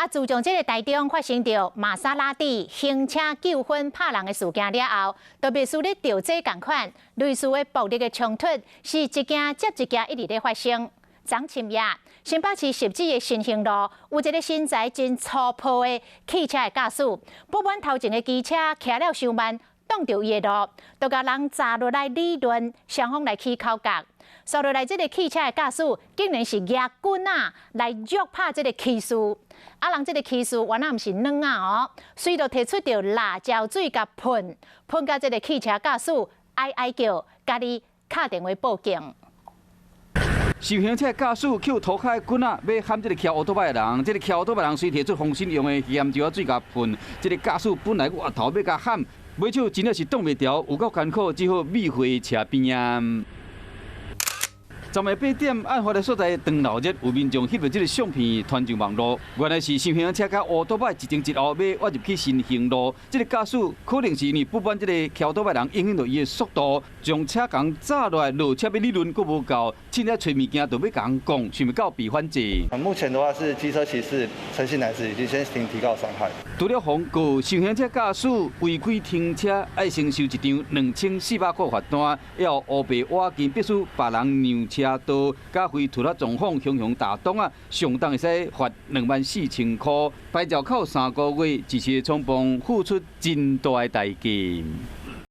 自从这个台中发生着玛莎拉蒂行车纠纷拍人的事件了后，特别是咧调解同款类似的暴力的冲突，是一件接一件一直咧发生。昨深夜，新北市汐止的新兴路有一个身材真粗暴的汽车的驾驶，不满头前的机车骑了伤慢，挡着伊的路，就甲人砸落来理论，双方来起口角。扫落来，这个汽车的驾驶竟然是举棍啊来辱拍这个骑士，人这个骑士原来毋是软啊哦，随着提出着辣椒水甲喷甲这个汽车驾驶哀叫，家己打电话报警。受刑车驾驶捡涂骹的棍仔，要喊这个骑奥多拜的人。这个骑奥多拜人虽提出防身用的盐椒水甲喷，这个驾驶本来我头要甲喊，尾手真的是挡袂牢，有够艰苦，只好避回车边啊。昨暝8点，案发的所在长老日，有民众翕到这个相片传上网络。原来是新兴车甲乌多摆一前一后要挖入去新兴路。这个驾驶可能是因为不满这个骑乌多摆人影响到伊的速度，将车扛砸落来，落车要理论阁无够，凊彩找物件就要甲人讲，想要告比反制。目前的话是机车骑士陈姓男子已经先行提告伤害。除了防告新兴车驾驶违规停车，要承受一张2400块罚单，还有乌白瓦金必须别人让车道，加非突发状况向向打洞啊，上当会使罚24000块。牌照扣3个月，一时冲动付出真大的代价。